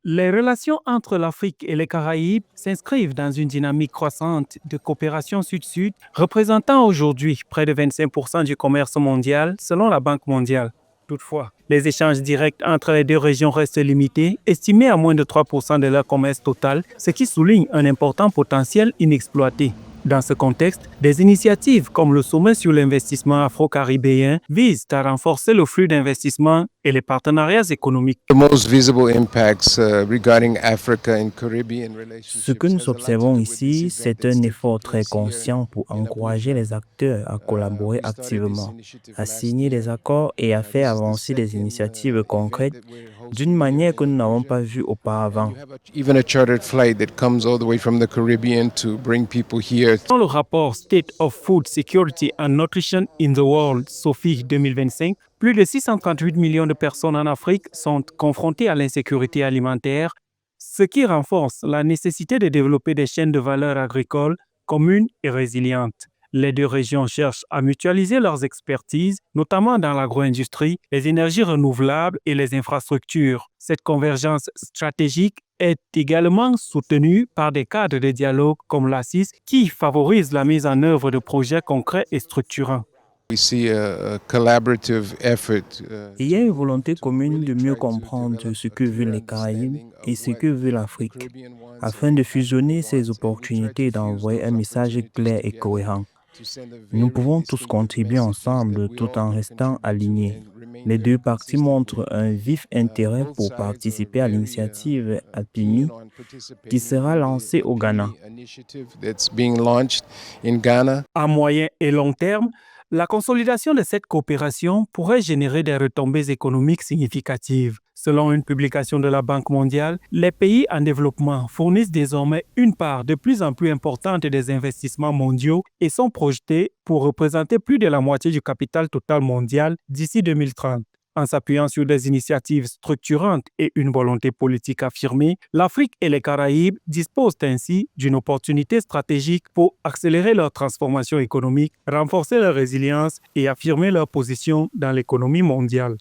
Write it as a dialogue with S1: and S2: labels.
S1: Les relations entre l'Afrique et les Caraïbes s'inscrivent dans une dynamique croissante de coopération sud-sud, représentant aujourd'hui près de 25% du commerce mondial selon la Banque mondiale. Toutefois, les échanges directs entre les deux régions restent limités, estimés à moins de 3% de leur commerce total, ce qui souligne un important potentiel inexploité. Dans ce contexte, des initiatives comme le Sommet sur l'investissement afro-caribéen visent à renforcer le flux d'investissement et les partenariats économiques.
S2: The most visible impacts regarding Africa and Caribbean
S3: Ce que
S2: relationships
S3: nous
S2: has a lot to
S3: observons
S2: do with this
S3: ici,
S2: event
S3: c'est un
S2: that's
S3: effort
S2: taking
S3: très
S2: place here
S3: conscient pour
S2: in
S3: encourager
S2: Abuja.
S3: les acteurs à collaborer
S2: We started this
S3: activement,
S2: initiative
S3: à
S2: last
S3: signer des
S2: year.
S3: accords et à faire
S2: This is the
S3: avancer des
S2: second
S3: initiatives
S2: event
S3: concrètes
S2: that we're
S3: d'une
S2: hosting here
S3: manière que
S2: in
S3: nous n'avons pas
S2: Abuja.
S3: vue
S2: And
S3: auparavant.
S2: you have even a chartered flight that comes all the way from the Caribbean to bring people here.
S1: Dans le rapport State of Food Security and Nutrition in the World, SOFI 2025, plus de 638 millions de personnes en Afrique sont confrontées à l'insécurité alimentaire, ce qui renforce la nécessité de développer des chaînes de valeur agricoles communes et résilientes. Les deux régions cherchent à mutualiser leurs expertises, notamment dans l'agro-industrie, les énergies renouvelables et les infrastructures. Cette convergence stratégique est également soutenue par des cadres de dialogue comme l'ACIS qui favorisent la mise en œuvre de projets concrets et structurants.
S2: We see a collaborative effort
S3: Il y a une volonté
S2: to
S3: commune
S2: really
S3: de mieux
S2: try to
S3: comprendre
S2: develop
S3: ce
S2: a
S3: que veulent
S2: clear
S3: les Caraïbes
S2: understanding
S3: et
S2: of
S3: ce
S2: what
S3: que veut
S2: the
S3: l'Afrique,
S2: Caribbean wants
S3: afin de
S2: and Africa
S3: fusionner ces
S2: wants, and we try
S3: opportunités et
S2: to fuse
S3: d'envoyer
S2: those
S3: un message
S2: opportunities
S3: clair et
S2: together
S3: cohérent.
S2: to send a
S3: Nous
S2: very
S3: pouvons tous
S2: distinctive
S3: contribuer
S2: messages that
S3: ensemble
S2: we
S3: tout
S2: all
S3: en
S2: can
S3: restant
S2: contribute to
S3: alignés.
S2: and remain
S3: Les
S2: very
S3: deux parties
S2: consistent
S3: montrent
S2: with.
S3: un vif intérêt
S2: Both
S3: pour
S2: sides are
S3: participer à
S2: very
S3: l'initiative
S2: keen
S3: APIMI
S2: on
S3: qui
S2: participating
S3: sera
S2: in
S3: lancée
S2: the
S3: au Ghana.
S2: APIMI initiative that's being launched in Ghana.
S1: À moyen et long terme, la consolidation de cette coopération pourrait générer des retombées économiques significatives. Selon une publication de la Banque mondiale, les pays en développement fournissent désormais une part de plus en plus importante des investissements mondiaux et sont projetés pour représenter plus de la moitié du capital total mondial d'ici 2030. En s'appuyant sur des initiatives structurantes et une volonté politique affirmée, l'Afrique et les Caraïbes disposent ainsi d'une opportunité stratégique pour accélérer leur transformation économique, renforcer leur résilience et affirmer leur position dans l'économie mondiale.